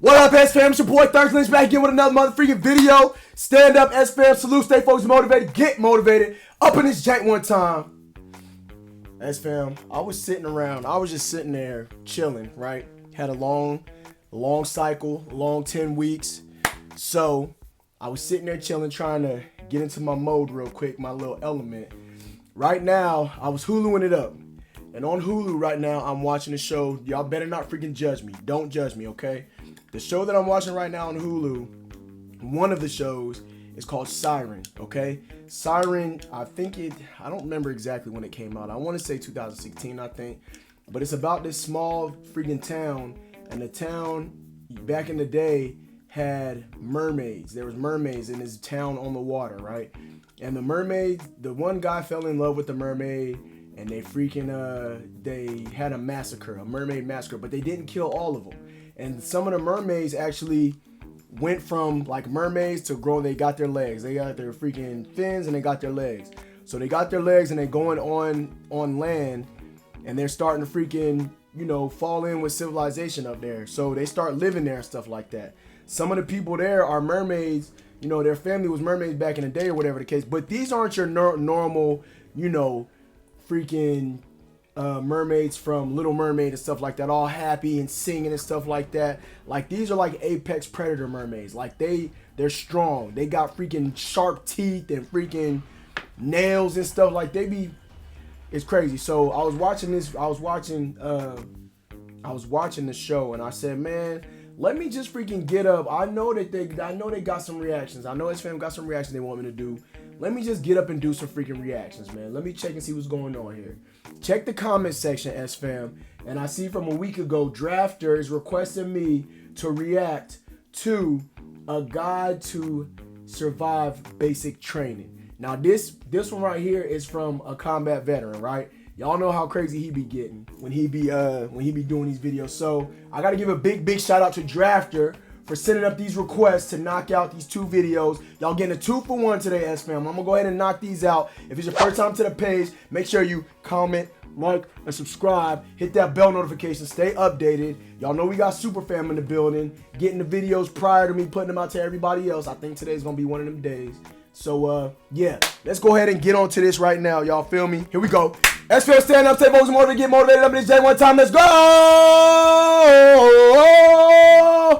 What up, SFAM? It's your boy Lynch back again with another motherfucking video. Stand up, SFAM. Salute, stay focused, motivated, get motivated. Up in this jank one time. SFAM, I was sitting around. I was just sitting there chilling, right? Had a long cycle, long 10 weeks. So I was sitting there chilling, trying to get into my mode real quick, my little element. Right now, I was Huluing it up. And on Hulu right now, I'm watching the show. Y'all better not freaking judge me. Don't judge me, okay? The show that I'm watching right now on Hulu, one of the shows is called Siren, okay? Siren, I don't remember exactly when it came out. I want to say 2016, I think. But it's about this small freaking town. And the town, back in the day, had mermaids. There was mermaids in this town on the water, right? And the mermaid, the one guy fell in love with the mermaid. And they they had a massacre, a mermaid massacre, but they didn't kill all of them. And some of the mermaids actually went from like mermaids to grow. They got their legs. They got their freaking fins and they got their legs. So they got their legs and they're going on land and they're starting to freaking, fall in with civilization up there. So they start living there and stuff like that. Some of the people there are mermaids. Their family was mermaids back in the day or whatever the case. But these aren't your normal, freaking mermaids from Little Mermaid and stuff like that, all happy and singing and stuff like that. Like, these are like apex predator mermaids. Like, they're strong. They got freaking sharp teeth and freaking nails and stuff. Like, it's crazy. So I was watching the show and I said, man, let me just freaking get up. I know they got some reactions. I know SFAM got some reactions they want me to do. Let me just get up and do some freaking reactions, man. Let me check and see what's going on here. Check the comment section, SFAM. And I see from a week ago, Drafter is requesting me to react to a guide to survive basic training. Now, this one right here is from a combat veteran, right? Y'all know how crazy he be getting when he be doing these videos. So I gotta give a big shout out to Drafter for sending up these requests to knock out these two videos. Y'all getting a 2-for-1 today, SFAM. I'm gonna go ahead and knock these out. If it's your first time to the page, make sure you comment, like, and subscribe. Hit that bell notification. Stay updated. Y'all know we got Super Fam in the building, getting the videos prior to me putting them out to everybody else. I think today's gonna be one of them days. So yeah, let's go ahead and get on to this right now. Y'all feel me? Here we go. SFAM, stand up, stay focused, motivated, get motivated. Up in this day one time. Let's go.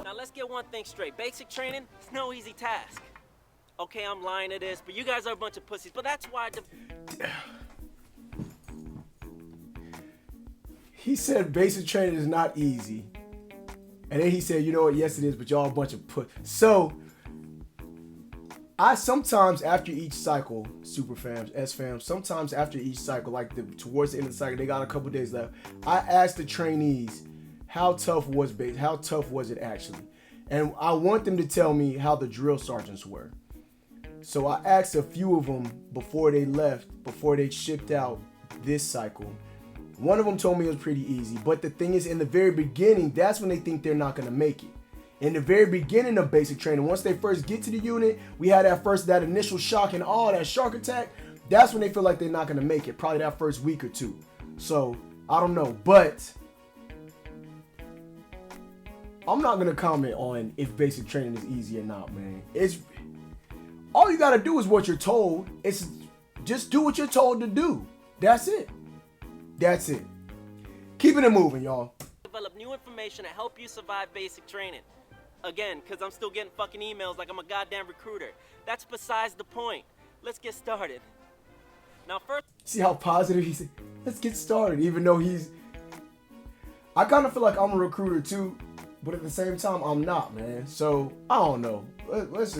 Now let's get one thing straight. Basic training is no easy task. Okay, I'm lying to this, but you guys are a bunch of pussies. But that's why he said basic training is not easy. And then he said, you know what, yes it is, but y'all a bunch of pussies. So I sometimes after each cycle, Super Fams, SFAM, sometimes after each cycle, like towards the end of the cycle, they got a couple days left. I asked the trainees, how tough was it actually? And I want them to tell me how the drill sergeants were. So I asked a few of them before they left, before they shipped out this cycle. One of them told me it was pretty easy, but the thing is, in the very beginning, that's when they think they're not gonna make it. In the very beginning of basic training, once they first get to the unit, we had that initial shock and all that shark attack. That's when they feel like they're not gonna make it, probably that first week or two. So I don't know, but I'm not gonna comment on if basic training is easy or not, man. It's all you gotta do is what you're told. It's just do what you're told to do. That's it. That's it. Keeping it moving, y'all. Develop new information to help you survive basic training. Again, because I'm still getting fucking emails like I'm a goddamn recruiter. That's besides the point. Let's get started. Now first... See how positive he said, let's get started, even though I kind of feel like I'm a recruiter too, but at the same time, I'm not, man. So, I don't know. Let's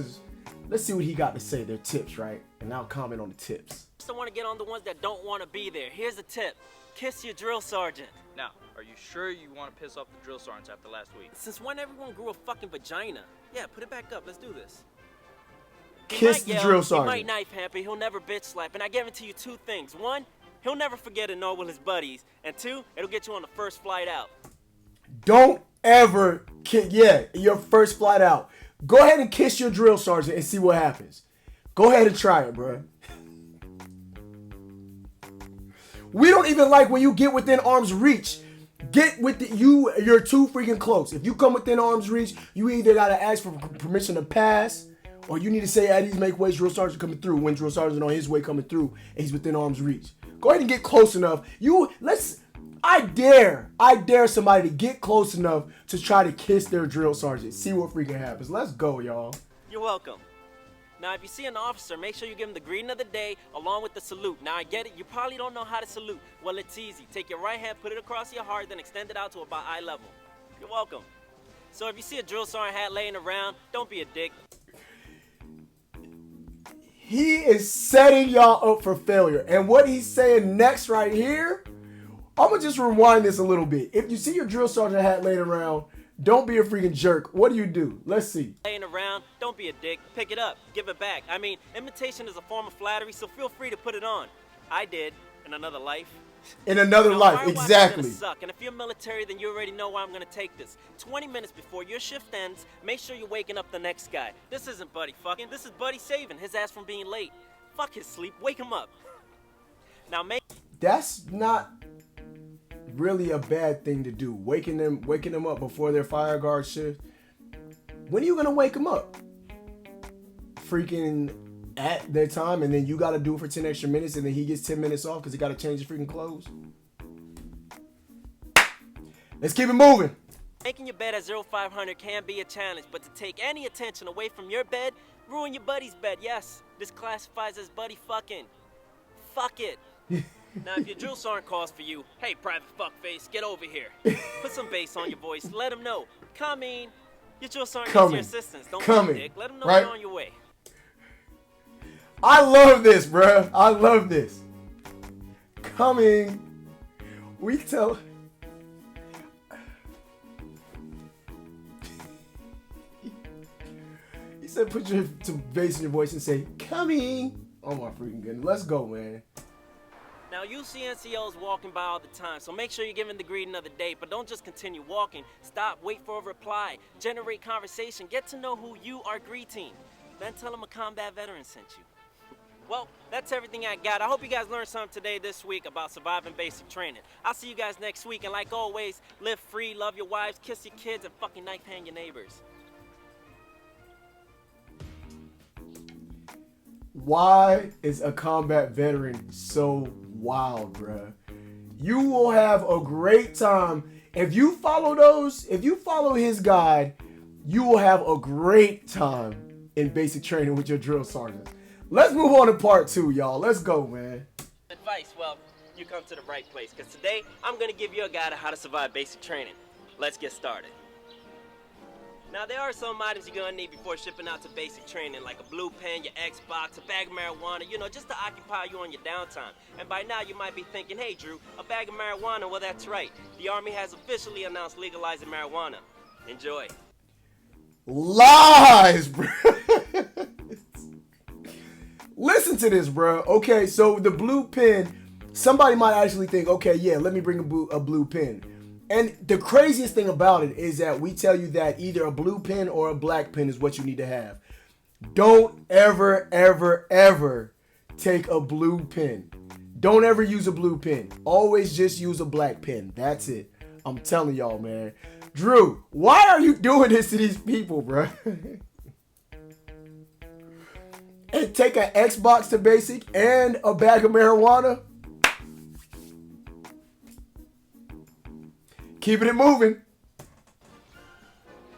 see what he got to say. Their tips, right? And I'll comment on the tips. I want to get on the ones that don't want to be there. Here's a tip. Kiss your drill sergeant. Now, are you sure you want to piss off the drill sergeants after last week? Since when everyone grew a fucking vagina? Yeah, put it back up. Let's do this. Kiss the drill sergeant. He might knife happy. He'll never bitch slap. And I guarantee you two things. One, he'll never forget a Noah with his buddies. And two, it'll get you on the first flight out. Don't ever your first flight out. Go ahead and kiss your drill sergeant and see what happens. Go ahead and try it, bro. We don't even like when you get within arm's reach. Get with you're too freaking close. If you come within arm's reach, you either gotta ask for permission to pass, or you need to say, Eddie's make way, drill sergeant coming through. When drill sergeant's on his way coming through, and he's within arm's reach. Go ahead and get close enough. I dare somebody to get close enough to try to kiss their drill sergeant. See what freaking happens. Let's go, y'all. You're welcome. Now, if you see an officer, make sure you give him the greeting of the day along with the salute. Now, I get it. You probably don't know how to salute. Well, it's easy. Take your right hand, put it across your heart, then extend it out to about eye level. You're welcome. So if you see a drill sergeant hat laying around, don't be a dick. He is setting y'all up for failure. And what he's saying next right here, I'm going to just rewind this a little bit. If you see your drill sergeant hat laying around, don't be a freaking jerk. What do? Let's see. Laying around, don't be a dick. Pick it up. Give it back. I mean, imitation is a form of flattery, so feel free to put it on. I did in another life. In another life, fire watch exactly. Is gonna suck. And if you're military, then you already know where I'm gonna take this. 20 minutes before your shift ends, make sure you're waking up the next guy. This isn't buddy fucking. This is buddy saving his ass from being late. Fuck his sleep. Wake him up. Now make. That's not really a bad thing to do. Waking them up before their fire guard shift. When are you gonna wake them up? Freaking at their time, and then you gotta do it for 10 extra minutes, and then he gets 10 minutes off because he gotta change his freaking clothes. Let's keep it moving. Making your bed at 0500 can be a challenge, but to take any attention away from your bed, ruin your buddy's bed. Yes, this classifies as buddy fucking. Fuck it. Now, if your drill sergeant calls for you, hey, private fuckface, get over here. Put some bass on your voice. Let him know. Coming. Your drill sergeant needs your assistance. Don't be a dick. Let him know you're on your way. I love this, bruh. I love this. Coming. We tell. He said, put some bass in your voice and say, coming. Oh my freaking goodness. Let's go, man. Now, you see NCOs walking by all the time, so make sure you're giving the greeting of the day, but don't just continue walking. Stop, wait for a reply, generate conversation, get to know who you are greeting. Then tell them a combat veteran sent you. Well, that's everything I got. I hope you guys learned something today this week about surviving basic training. I'll see you guys next week, and like always, live free, love your wives, kiss your kids, and fucking knife hand your neighbors. Why is a combat veteran so wild, bruh? You will have a great time. If you follow his guide, you will have a great time in basic training with your drill sergeant. Let's move on to part 2, y'all. Let's go, man. Advice, well, you come to the right place, because today I'm going to give you a guide on how to survive basic training. Let's get started. Now, there are some items you're gonna need before shipping out to basic training, like a blue pen, your Xbox, a bag of marijuana, just to occupy you on your downtime. And by now, you might be thinking, hey, Drew, a bag of marijuana? Well, that's right. The Army has officially announced legalizing marijuana. Enjoy. Lies, bro. Listen to this, bro. Okay, so the blue pen, somebody might actually think, okay, yeah, let me bring a blue pen. And the craziest thing about it is that we tell you that either a blue pen or a black pen is what you need to have. Don't ever, ever, ever take a blue pen. Don't ever use a blue pen. Always just use a black pen. That's it. I'm telling y'all, man. Drew, why are you doing this to these people, bro? And take an Xbox to basic and a bag of marijuana? Keeping it moving.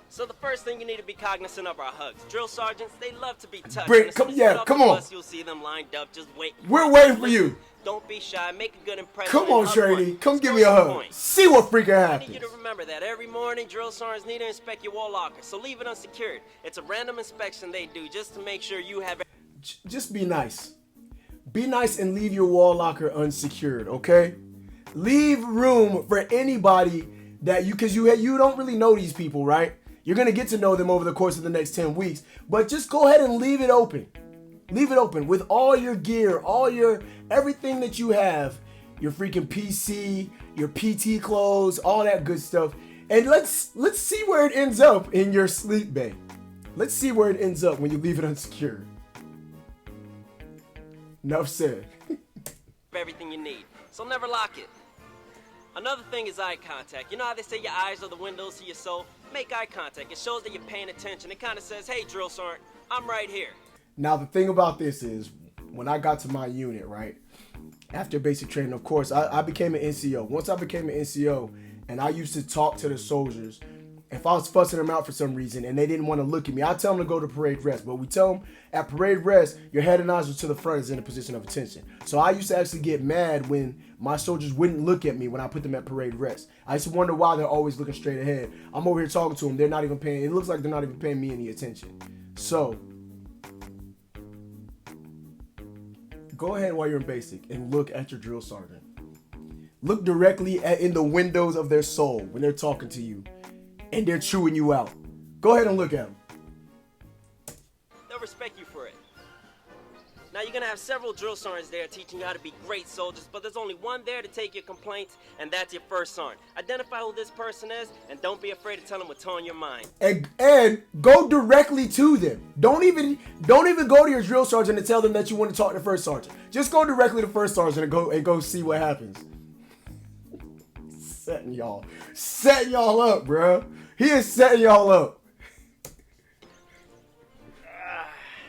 So the first thing you need to be cognizant of are hugs. Drill sergeants, they love to be touched. Come on. You'll see them lined up, just wait. We're waiting for you. Don't be shy. Make a good impression. Come on, Trainee. Come give me a hug. See what freaking happens. I need you to remember that every morning, drill sergeants need to inspect your wall locker. So leave it unsecured. It's a random inspection they do just to make sure you have. Just be nice. Be nice and leave your wall locker unsecured, okay? Leave room for anybody that because you don't really know these people, right? You're going to get to know them over the course of the next 10 weeks. But just go ahead and leave it open. Leave it open with all your gear, everything that you have. Your freaking PC, your PT clothes, all that good stuff. And let's see where it ends up in your sleep bay. Let's see where it ends up when you leave it unsecured. Enough said. Everything you need. So never lock it. Another thing is eye contact. You know how they say your eyes are the windows to your soul? Make eye contact. It shows that you're paying attention. It kind of says, hey, drill sergeant, I'm right here. Now, the thing about this is, when I got to my unit, right, after basic training, of course, I became an NCO. Once I became an NCO, and I used to talk to the soldiers, if I was fussing them out for some reason and they didn't want to look at me, I tell them to go to parade rest. But we tell them at parade rest, your head and nostrils to the front is in a position of attention. So I used to actually get mad when my soldiers wouldn't look at me when I put them at parade rest. I used to wonder why they're always looking straight ahead. I'm over here talking to them. They're not even paying. It looks like they're not even paying me any attention. So go ahead while you're in basic and look at your drill sergeant. Look directly in the windows of their soul when they're talking to you and they're chewing you out. Go ahead and look at them. They'll respect you for it. Now you're gonna have several drill sergeants there teaching you how to be great soldiers, but there's only one there to take your complaints, and that's your first sergeant. Identify who this person is, and don't be afraid to tell them what's on your mind. And go directly to them. Don't even go to your drill sergeant and tell them that you want to talk to first sergeant. Just go directly to first sergeant and go see what happens. Setting y'all up, bro. He is setting y'all up.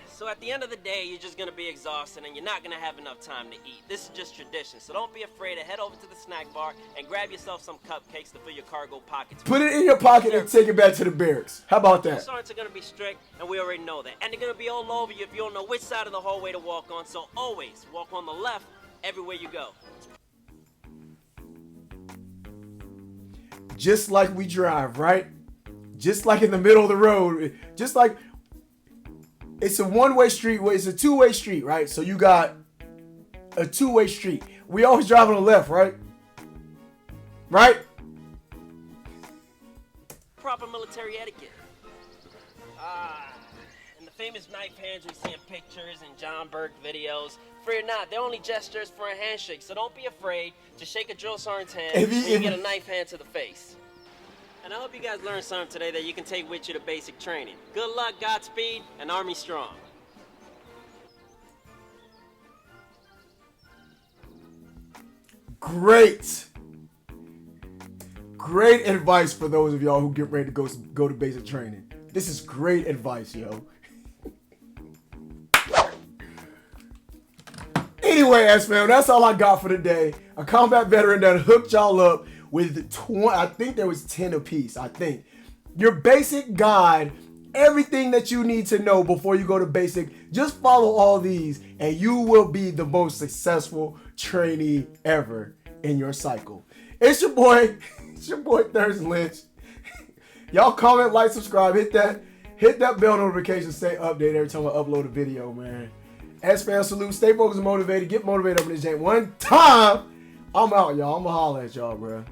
So at the end of the day, you're just gonna be exhausted and you're not gonna have enough time to eat. This is just tradition, so don't be afraid to head over to the snack bar and grab yourself some cupcakes to fill your cargo pockets. Put it in your pocket and take it back to the barracks. How about that? Sergeants are gonna be strict, and we already know that. And they're gonna be all over you if you don't know which side of the hallway to walk on, so always walk on the left everywhere you go. Just like we drive, right? Just like in the middle of the road. Just like it's a one-way street. It's a two-way street, right? So you got a two-way street. We always drive on the left, right? Right? Proper military etiquette. And the famous knife hands we see in pictures and John Burke videos. Fear not, they're only gestures for a handshake, so don't be afraid to shake a drill sergeant's hand and you get a knife hand to the face. And I hope you guys learned something today that you can take with you to basic training. Good luck, Godspeed, and Army strong. Great advice for those of y'all who get ready to go to basic training. This is great advice, yo. Anyway, SFAM, that's all I got for today. A combat veteran that hooked y'all up with 20, I think there was 10 apiece, I think. Your basic guide, everything that you need to know before you go to basic. Just follow all these and you will be the most successful trainee ever in your cycle. It's your boy Thursday Lynch. Y'all comment, like, subscribe, hit that bell notification, stay updated every time I upload a video, man. SFAM salute, stay focused and motivated, get motivated up in this jank one time. I'm out, y'all. I'm gonna holler at y'all, bro.